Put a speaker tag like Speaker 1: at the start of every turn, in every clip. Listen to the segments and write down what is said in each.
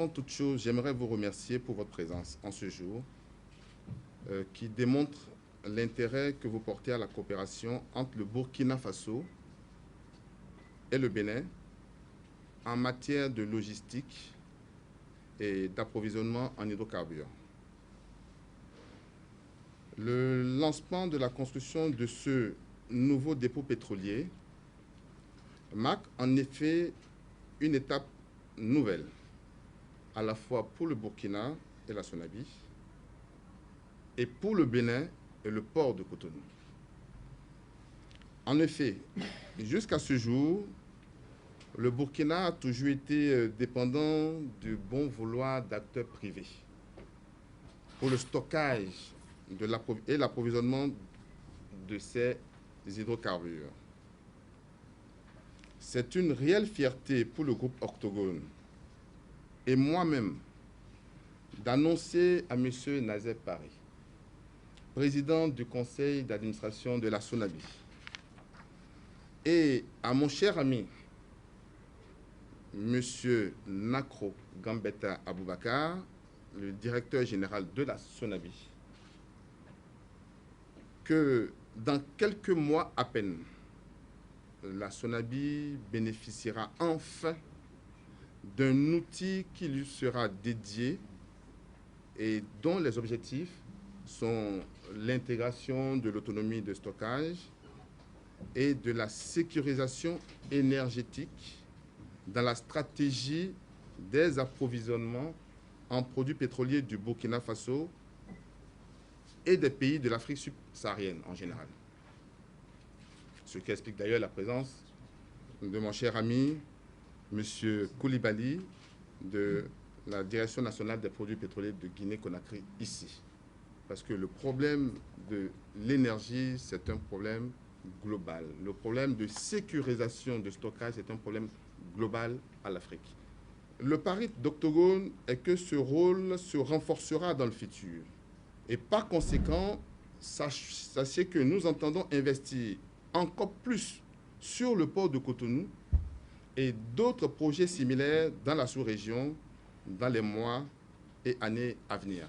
Speaker 1: avant toute chose, j'aimerais vous remercier pour votre présence en ce jour qui démontre l'intérêt que vous portez à la coopération entre le Burkina Faso et le Bénin en matière de logistique et d'approvisionnement en hydrocarbures. Le lancement de la construction de ce nouveau dépôt pétrolier marque en effet une étape nouvelle, à la fois pour le Burkina et la Sonabie, et pour le Bénin et le port de Cotonou. En effet, jusqu'à ce jour, le Burkina a toujours été dépendant du bon vouloir d'acteurs privés pour le stockage et l'approvisionnement de ces hydrocarbures. C'est une réelle fierté pour le groupe Octogone et moi-même d'annoncer à M. Nazer Paré, président du conseil d'administration de la Sonabie, et à mon cher ami, M. Nakro Gambetta Aboubakar, le directeur général de la Sonabie, que dans quelques mois à peine, la Sonabie bénéficiera enfin d'un outil qui lui sera dédié et dont les objectifs sont l'intégration de l'autonomie de stockage et de la sécurisation énergétique dans la stratégie des approvisionnements en produits pétroliers du Burkina Faso et des pays de l'Afrique subsaharienne en général. Ce qui explique d'ailleurs la présence de mon cher ami, M. Koulibaly, de la Direction nationale des produits pétroliers de Guinée-Conakry ici. Parce que le problème de l'énergie, c'est un problème global. Le problème de sécurisation de stockage est un problème global à l'Afrique. Le pari d'Octogone est que ce rôle se renforcera dans le futur. Et par conséquent, sachez que nous entendons investir encore plus sur le port de Cotonou et d'autres projets similaires dans la sous-région dans les mois et années à venir.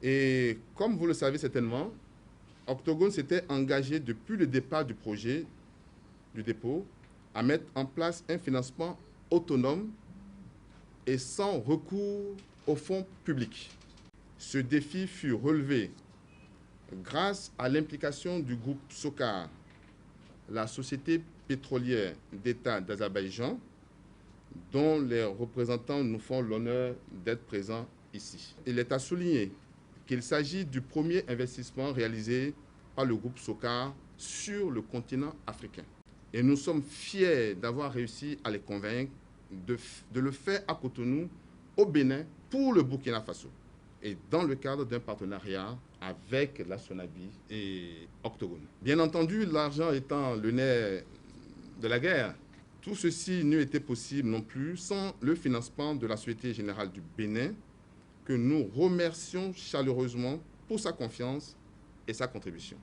Speaker 1: Et comme vous le savez certainement, Octogone s'était engagé depuis le départ du projet du dépôt à mettre en place un financement autonome et sans recours aux fonds publics. Ce défi fut relevé grâce à l'implication du groupe SOCAR, la société pétrolière d'État d'Azerbaïdjan, dont les représentants nous font l'honneur d'être présents ici. Il est à souligner qu'il s'agit du premier investissement réalisé par le groupe SOCAR sur le continent africain. Et nous sommes fiers d'avoir réussi à les convaincre de le faire à Cotonou, au Bénin, pour le Burkina Faso, et dans le cadre d'un partenariat avec la Sonabie et Octogone. Bien entendu, l'argent étant le nerf de la guerre, tout ceci n'eût été possible non plus sans le financement de la Société Générale du Bénin, que nous remercions chaleureusement pour sa confiance et sa contribution.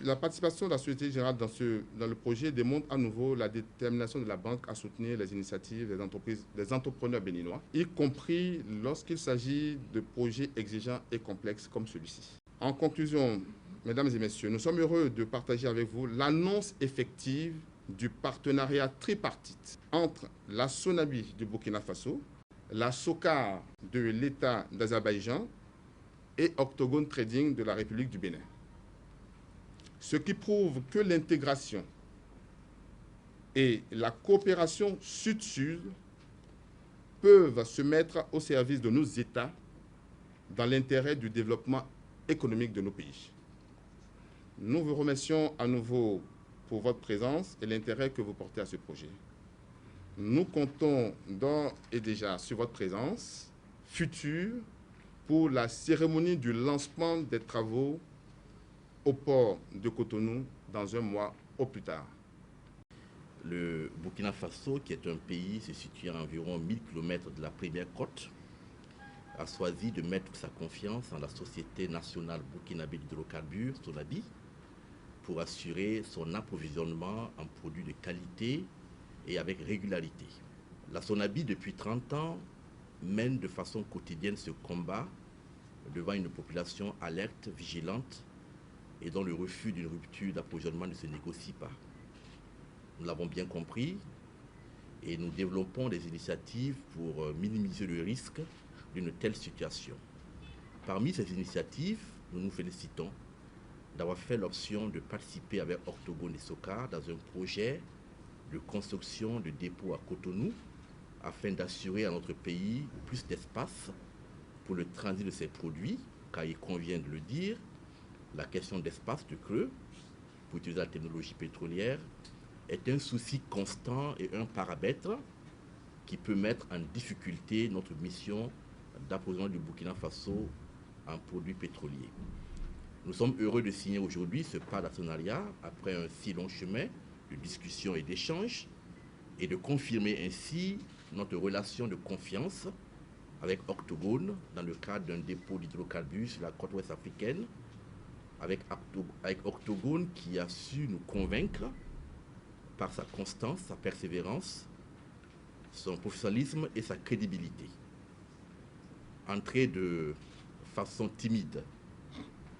Speaker 1: La participation de la Société Générale dans le projet démontre à nouveau la détermination de la banque à soutenir les initiatives des entrepreneurs béninois, y compris lorsqu'il s'agit de projets exigeants et complexes comme celui-ci. En conclusion, mesdames et messieurs, nous sommes heureux de partager avec vous l'annonce effective du partenariat tripartite entre la Sonabie du Burkina Faso, la SOCAR de l'État d'Azerbaïdjan et Octogone Trading de la République du Bénin. Ce qui prouve que l'intégration et la coopération sud-sud peuvent se mettre au service de nos États dans l'intérêt du développement économique de nos pays. Nous vous remercions à nouveau pour votre présence et l'intérêt que vous portez à ce projet. Nous comptons d'ores et déjà sur votre présence future pour la cérémonie du lancement des travaux au port de Cotonou dans un mois au plus tard.
Speaker 2: Le Burkina Faso, qui est un pays se situé à environ 1000 km de la première côte, a choisi de mettre sa confiance en la Société nationale burkinabé d'hydrocarbures, Sonabi, pour assurer son approvisionnement en produits de qualité et avec régularité. La Sonabi, depuis 30 ans, mène de façon quotidienne ce combat devant une population alerte, vigilante et dont le refus d'une rupture d'approvisionnement ne se négocie pas. Nous l'avons bien compris et nous développons des initiatives pour minimiser le risque d'une telle situation. Parmi ces initiatives, nous nous félicitons d'avoir fait l'option de participer avec Octogone et SOCAR dans un projet de construction de dépôts à Cotonou afin d'assurer à notre pays plus d'espace pour le transit de ces produits, car il convient de le dire, la question d'espace de creux, pour utiliser la technologie pétrolière, est un souci constant et un paramètre qui peut mettre en difficulté notre mission d'approvisionnement du Burkina Faso en produits pétroliers. Nous sommes heureux de signer aujourd'hui ce pas d'actionnariat après un si long chemin de discussion et d'échange et de confirmer ainsi notre relation de confiance avec Octogone dans le cadre d'un dépôt d'hydrocarbures sur la côte ouest africaine, avec Octogone qui a su nous convaincre par sa constance, sa persévérance, son professionnalisme et sa crédibilité. Entré de façon timide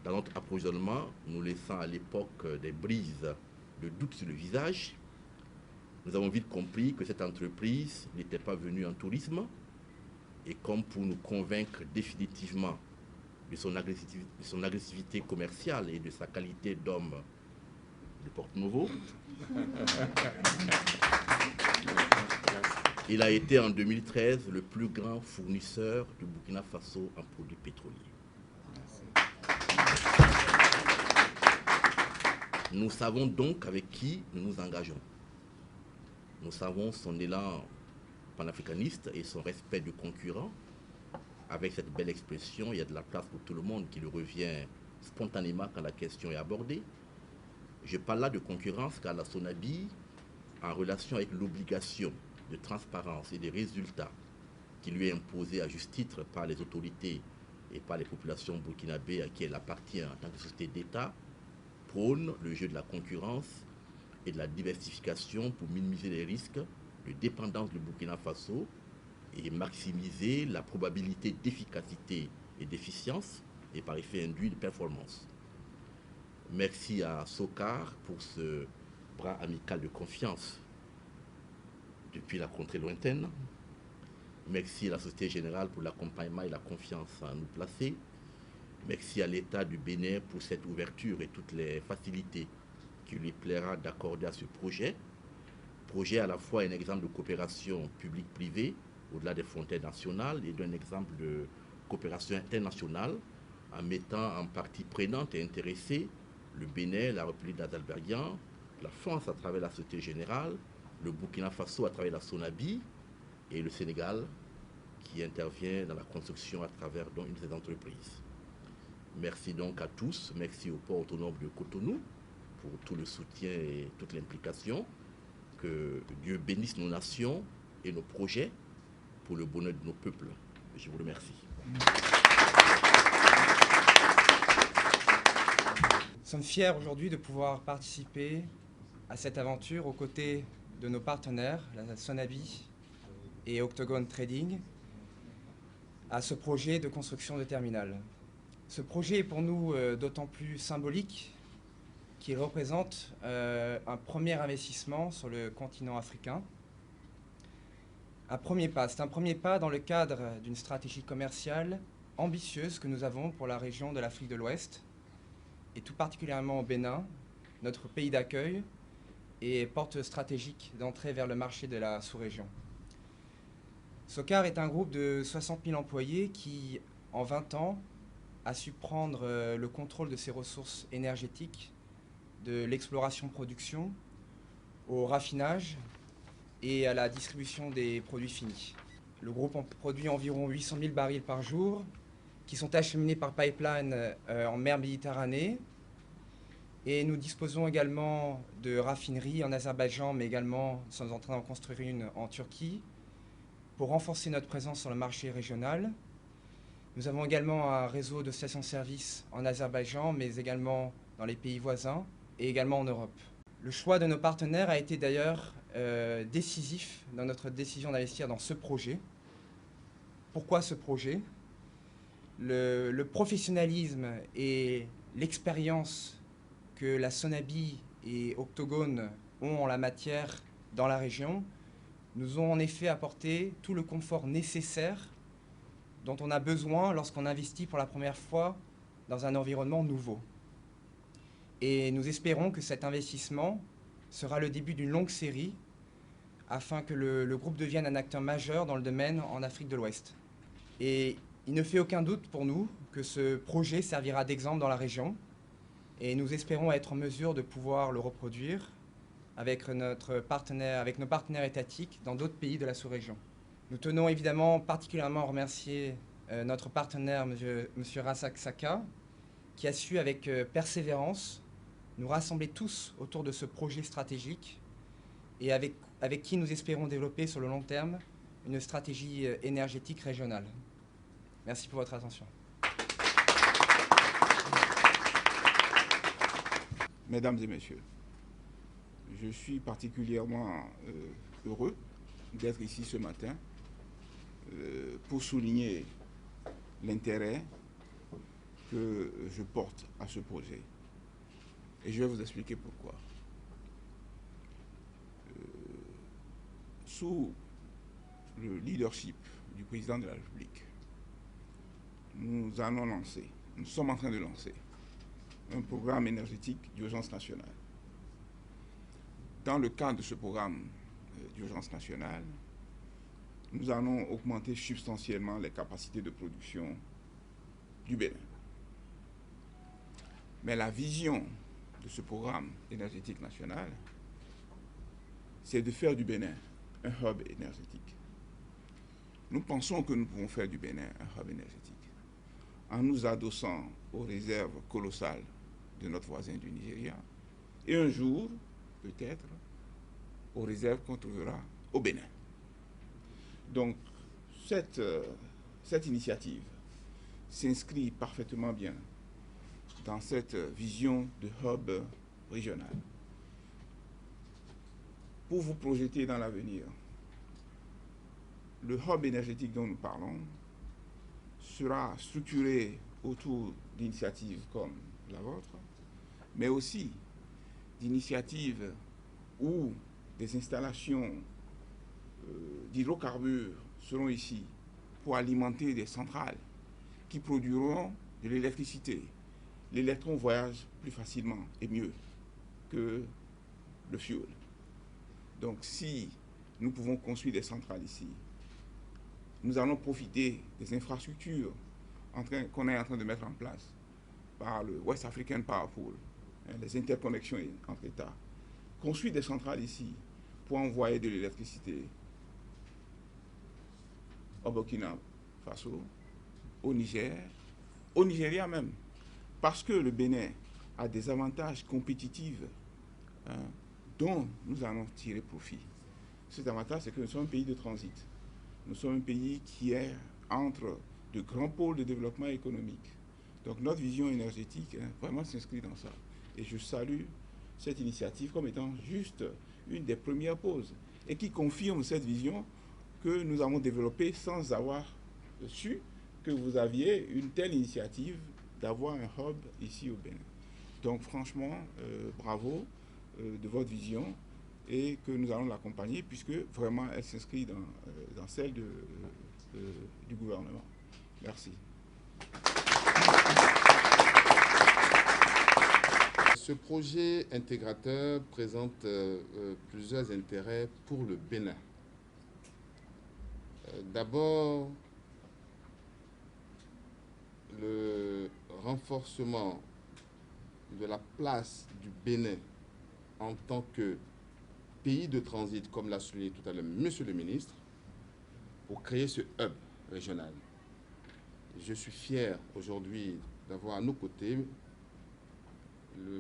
Speaker 2: dans notre approvisionnement, nous laissant à l'époque des brises de doute sur le visage, nous avons vite compris que cette entreprise n'était pas venue en tourisme et comme pour nous convaincre définitivement de son agressivité commerciale et de sa qualité d'homme de Porto-Novo, il a été en 2013 le plus grand fournisseur du Burkina Faso en produits pétroliers. Nous savons donc avec qui nous nous engageons. Nous savons son élan panafricaniste et son respect du concurrent. Avec cette belle expression, il y a de la place pour tout le monde qui lui revient spontanément quand la question est abordée. Je parle là de concurrence car la SONABI, en relation avec l'obligation de transparence et des résultats qui lui est imposée à juste titre par les autorités et par les populations burkinabées à qui elle appartient en tant que société d'État, prône le jeu de la concurrence et de la diversification pour minimiser les risques de dépendance du Burkina Faso et maximiser la probabilité d'efficacité et d'efficience et par effet induit de performance. Merci à SOCAR pour ce bras amical de confiance depuis la contrée lointaine. Merci à la Société Générale pour l'accompagnement et la confiance à nous placer. Merci à l'État du Bénin pour cette ouverture et toutes les facilités qu'il lui plaira d'accorder à ce projet. Projet à la fois un exemple de coopération publique-privée au-delà des frontières nationales et d'un exemple de coopération internationale en mettant en partie prenante et intéressée le Bénin, la République d'Azerbaïdjan, la France à travers la Société Générale, le Burkina Faso à travers la SONABI et le Sénégal qui intervient dans la construction à travers donc une de ces entreprises. Merci donc à tous, merci au port autonome de Cotonou pour tout le soutien et toute l'implication. Que Dieu bénisse nos nations et nos projets pour le bonheur de nos peuples. Je vous remercie.
Speaker 3: Nous sommes fiers aujourd'hui de pouvoir participer à cette aventure aux côtés de nos partenaires, la SONABI et Octogone Trading, à ce projet de construction de terminal. Ce projet est pour nous d'autant plus symbolique qu'il représente un premier investissement sur le continent africain. C'est un premier pas dans le cadre d'une stratégie commerciale ambitieuse que nous avons pour la région de l'Afrique de l'Ouest, et tout particulièrement au Bénin, notre pays d'accueil et porte stratégique d'entrée vers le marché de la sous-région. SOCAR est un groupe de 60 000 employés qui, en 20 ans, a su prendre le contrôle de ses ressources énergétiques, de l'exploration-production, au raffinage et à la distribution des produits finis. Le groupe produit environ 800 000 barils par jour qui sont acheminés par pipeline en mer Méditerranée. Et nous disposons également de raffineries en Azerbaïdjan, mais également nous sommes en train d'en construire une en Turquie pour renforcer notre présence sur le marché régional. Nous avons également un réseau de stations-service en Azerbaïdjan, mais également dans les pays voisins et également en Europe. Le choix de nos partenaires a été d'ailleurs décisif dans notre décision d'investir dans ce projet. pourquoi ce projet? Le professionnalisme et l'expérience que la Sonabi et Octogone ont en la matière dans la région nous ont en effet apporté tout le confort nécessaire dont on a besoin lorsqu'on investit pour la première fois dans un environnement nouveau. Et nous espérons que cet investissement sera le début d'une longue série afin que le groupe devienne un acteur majeur dans le domaine en Afrique de l'Ouest. Et il ne fait aucun doute pour nous que ce projet servira d'exemple dans la région et nous espérons être en mesure de pouvoir le reproduire avec nos partenaires étatiques dans d'autres pays de la sous-région. Nous tenons évidemment particulièrement à remercier notre partenaire, M. Rasak Saka, qui a su avec persévérance nous rassembler tous autour de ce projet stratégique et avec qui nous espérons développer sur le long terme une stratégie énergétique régionale. Merci pour votre attention.
Speaker 4: Mesdames et messieurs, je suis particulièrement heureux d'être ici ce matin pour souligner l'intérêt que je porte à ce projet. Et je vais vous expliquer pourquoi. Sous le leadership du président de la République, nous sommes en train de lancer un programme énergétique d'urgence nationale. Dans le cadre de ce programme d'urgence nationale, nous allons augmenter substantiellement les capacités de production du Bénin. Mais la vision de ce programme énergétique national, c'est de faire du Bénin un hub énergétique. Nous pensons que nous pouvons faire du Bénin un hub énergétique en nous adossant aux réserves colossales de notre voisin du Nigeria et un jour, peut-être, aux réserves qu'on trouvera au Bénin. Donc, cette initiative s'inscrit parfaitement bien dans cette vision de hub régional. Pour vous projeter dans l'avenir, le hub énergétique dont nous parlons sera structuré autour d'initiatives comme la vôtre, mais aussi d'initiatives où des installations d'hydrocarbures seront ici pour alimenter des centrales qui produiront de l'électricité. L'électron voyage plus facilement et mieux que le fioul. Donc si nous pouvons construire des centrales ici, nous allons profiter des infrastructures qu'on est en train de mettre en place par le West African Power Pool, les interconnexions entre États, construire des centrales ici pour envoyer de l'électricité au Burkina Faso, au Niger, au Nigeria même, parce que le Bénin a des avantages compétitifs dont nous allons tirer profit. Cet avantage, c'est que nous sommes un pays de transit. Nous sommes un pays qui est entre de grands pôles de développement économique. Donc notre vision énergétique vraiment s'inscrit dans ça. Et je salue cette initiative comme étant juste une des premières pauses et qui confirme cette vision que nous avons développée sans avoir su que vous aviez une telle initiative d'avoir un hub ici au Bénin. Donc franchement, bravo de votre vision et que nous allons l'accompagner puisque vraiment elle s'inscrit dans celle du gouvernement. Merci.
Speaker 1: Ce projet intégrateur présente plusieurs intérêts pour le Bénin. D'abord, le renforcement de la place du Bénin en tant que pays de transit, comme l'a souligné tout à l'heure Monsieur le ministre, pour créer ce hub régional. Je suis fier aujourd'hui d'avoir à nos côtés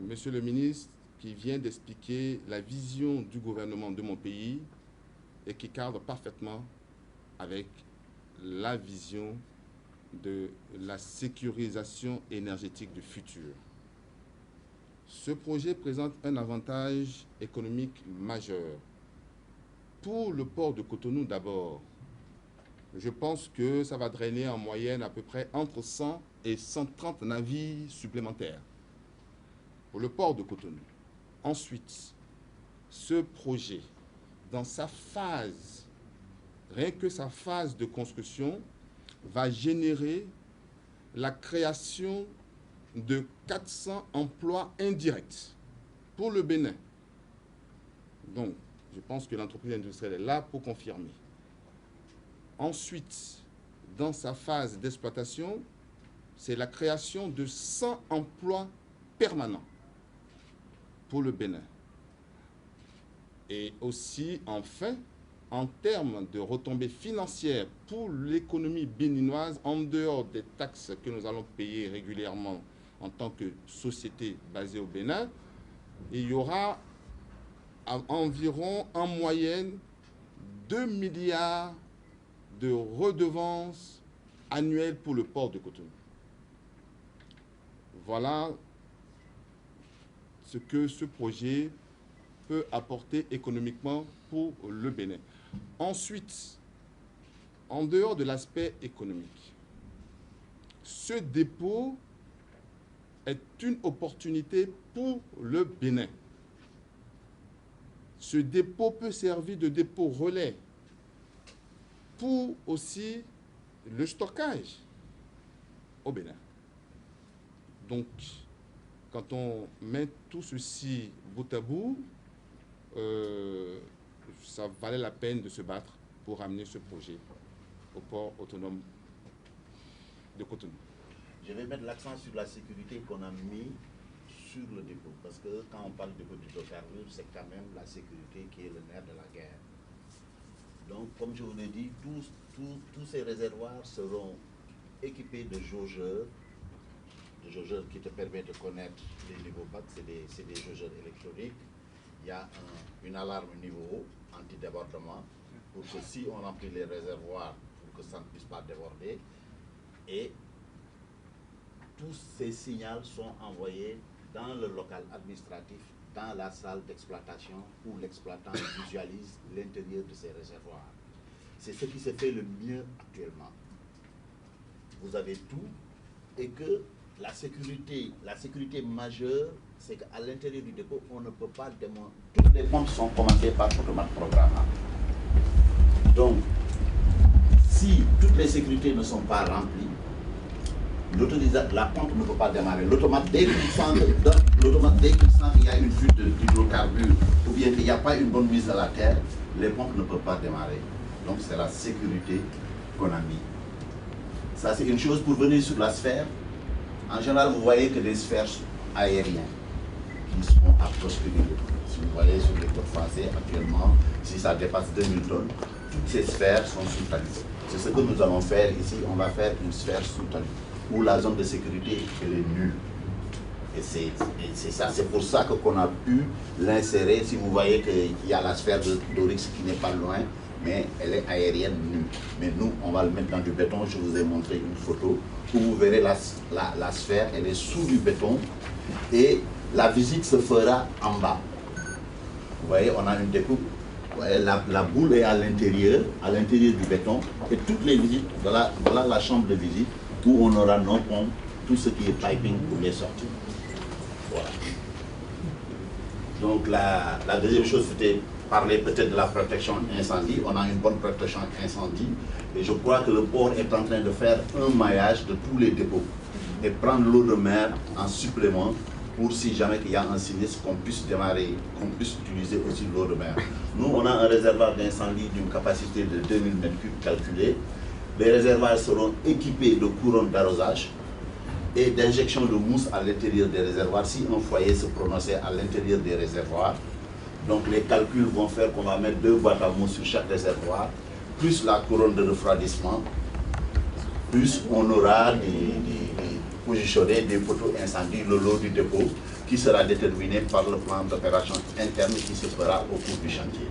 Speaker 1: Monsieur le ministre qui vient d'expliquer la vision du gouvernement de mon pays et qui cadre parfaitement avec la vision de la sécurisation énergétique du futur. Ce projet présente un avantage économique majeur. Pour le port de Cotonou d'abord, je pense que ça va drainer en moyenne à peu près entre 100 et 130 navires supplémentaires pour le port de Cotonou. Ensuite, ce projet, dans sa phase, rien que sa phase de construction, va générer la création de 400 emplois indirects pour le Bénin. Donc, je pense que l'entreprise industrielle est là pour confirmer. Ensuite, dans sa phase d'exploitation, c'est la création de 100 emplois permanents pour le Bénin. Et aussi, enfin, en termes de retombées financières pour l'économie béninoise, en dehors des taxes que nous allons payer régulièrement en tant que société basée au Bénin, il y aura environ en moyenne 2 milliards de redevances annuelles pour le port de Cotonou. Voilà ce que ce projet peut apporter économiquement pour le Bénin. Ensuite, en dehors de l'aspect économique, ce dépôt est une opportunité pour le Bénin. Ce dépôt peut servir de dépôt relais pour aussi le stockage au Bénin. Donc, quand on met tout ceci bout à bout, ça valait la peine de se battre pour amener ce projet au port autonome de Cotonou.
Speaker 2: Je vais mettre l'accent sur la sécurité qu'on a mis sur le dépôt, parce que quand on parle de dépôt d'hydrocarbures, c'est quand même la sécurité qui est le nerf de la guerre. Donc, comme je vous l'ai dit, tous ces réservoirs seront équipés de jaugeurs qui te permettent de connaître les niveaux bas, c'est des jaugeurs électroniques. Il y a une alarme niveau haut, anti-débordement, pour que si on remplit les réservoirs, pour que ça ne puisse pas déborder. Et tous ces signaux sont envoyés dans le local administratif, dans la salle d'exploitation, où l'exploitant visualise l'intérieur de ces réservoirs. C'est ce qui se fait le mieux actuellement. Vous avez tout, et que la sécurité majeure, c'est qu'à l'intérieur du dépôt, on ne peut pas démonter. Toutes les pompes sont commandées par automate programmable. Donc, si toutes les sécurités ne sont pas remplies, la pompe ne peut pas démarrer. L'automate, dès qu'il sent qu'il y a une fuite d'hydrocarbures ou bien qu'il n'y a pas une bonne mise à la terre, les pompes ne peuvent pas démarrer. Donc, c'est la sécurité qu'on a mis. Ça, c'est une chose pour venir sur la sphère. En général, vous voyez que les sphères aériennes qui sont à prospérer. Si vous voyez sur les côtes français actuellement, si ça dépasse 2000 tonnes, toutes ces sphères sont sous talus. C'est ce que nous allons faire ici. On va faire une sphère sous talus, où la zone de sécurité elle est nulle. Et c'est ça, c'est pour ça qu'on a pu l'insérer. Si vous voyez qu'il y a la sphère d'Orix qui n'est pas loin, mais elle est aérienne nue. Mais nous, on va le mettre dans du béton. Je vous ai montré une photo où vous verrez la sphère, elle est sous du béton et la visite se fera en bas. Vous voyez, on a une découpe. Vous voyez, la boule est à l'intérieur du béton et toutes les visites, voilà la chambre de visite où on aura nos pompes, tout ce qui est piping pour les sortir. Voilà. Donc la deuxième chose, c'était parler peut-être de la protection incendie. On a une bonne protection incendie et je crois que le port est en train de faire un maillage de tous les dépôts et prendre l'eau de mer en supplément pour si jamais il y a un sinistre qu'on puisse démarrer, qu'on puisse utiliser aussi l'eau de mer. Nous, on a un réservoir d'incendie d'une capacité de 2000 m3 calculée. Les réservoirs seront équipés de couronnes d'arrosage et d'injection de mousse à l'intérieur des réservoirs si un foyer se prononçait à l'intérieur des réservoirs. Donc les calculs vont faire qu'on va mettre 2 boîtes à mousse sur chaque réservoir, plus la couronne de refroidissement, plus on aura positionné des poteaux incendie le lot du dépôt qui sera déterminé par le plan d'opération interne qui se fera au cours du chantier.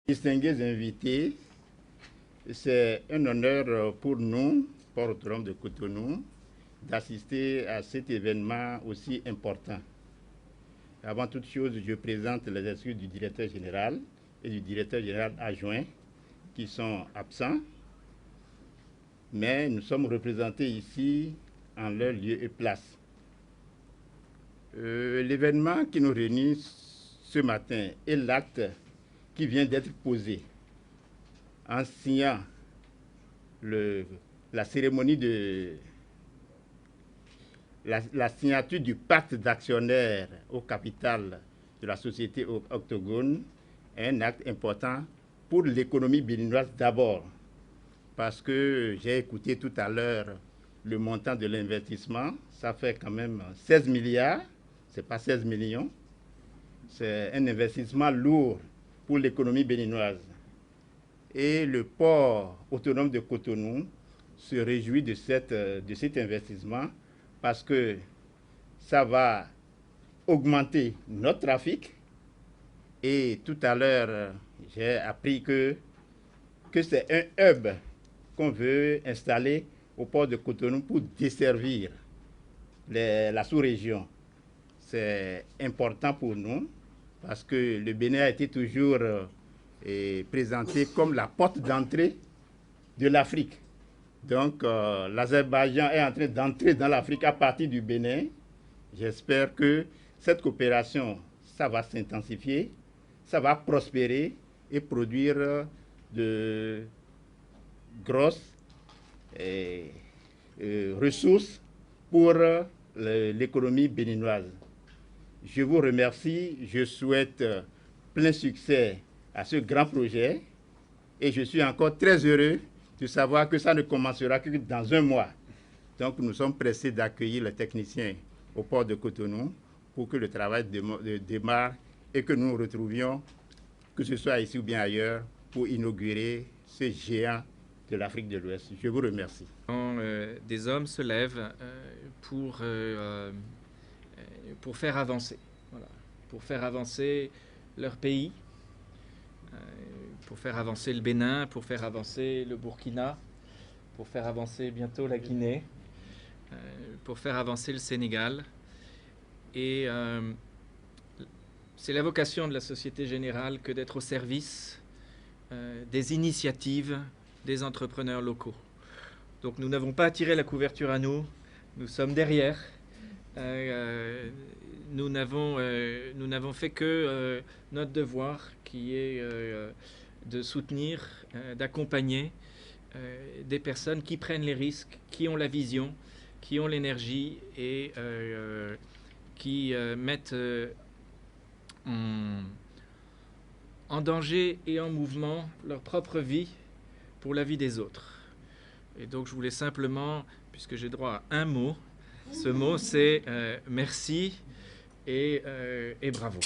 Speaker 5: Distingués invités, c'est un honneur pour nous, Port Autonome de Cotonou, d'assister à cet événement aussi important. Avant toute chose, je présente les excuses du directeur général et du directeur général adjoint qui sont absents, mais nous sommes représentés ici en leur lieu et place. L'événement qui nous réunit ce matin est l'acte qui vient d'être posé en signant la cérémonie de la signature du pacte d'actionnaires au capital de la société Octogone, un acte important pour l'économie béninoise d'abord, parce que j'ai écouté tout à l'heure le montant de l'investissement, ça fait quand même 16 milliards, c'est pas 16 millions, c'est un investissement lourd pour l'économie béninoise. Et le port autonome de Cotonou se réjouit de cet investissement parce que ça va augmenter notre trafic. Et tout à l'heure, j'ai appris que c'est un hub qu'on veut installer au port de Cotonou pour desservir la sous-région. C'est important pour nous parce que le Bénin a été toujours présenté comme la porte d'entrée de l'Afrique. Donc, l'Azerbaïdjan est en train d'entrer dans l'Afrique à partir du Bénin. J'espère que cette coopération, ça va s'intensifier, ça va prospérer et produire de grosses ressources pour l'économie béninoise. Je vous remercie, je souhaite plein succès à ce grand projet et je suis encore très heureux de savoir que ça ne commencera que dans un mois. Donc nous sommes pressés d'accueillir les techniciens au port de Cotonou pour que le travail démarre et que nous nous retrouvions, que ce soit ici ou bien ailleurs, pour inaugurer ce géant de l'Afrique de l'Ouest. Je vous remercie.
Speaker 6: Des hommes se lèvent pour faire avancer, voilà, pour faire avancer leur pays, pour faire avancer le Bénin, pour faire avancer le Burkina, pour faire avancer bientôt la Guinée, pour faire avancer le Sénégal. Et c'est la vocation de la Société Générale que d'être au service des initiatives des entrepreneurs locaux. Donc nous n'avons pas attiré la couverture à nous, nous sommes derrière. Nous n'avons fait que notre devoir qui est de soutenir, d'accompagner des personnes qui prennent les risques, qui ont la vision, qui ont l'énergie et qui mettent en danger et en mouvement leur propre vie pour la vie des autres. Et donc je voulais simplement, puisque j'ai droit à un mot, ce mot c'est merci et bravo.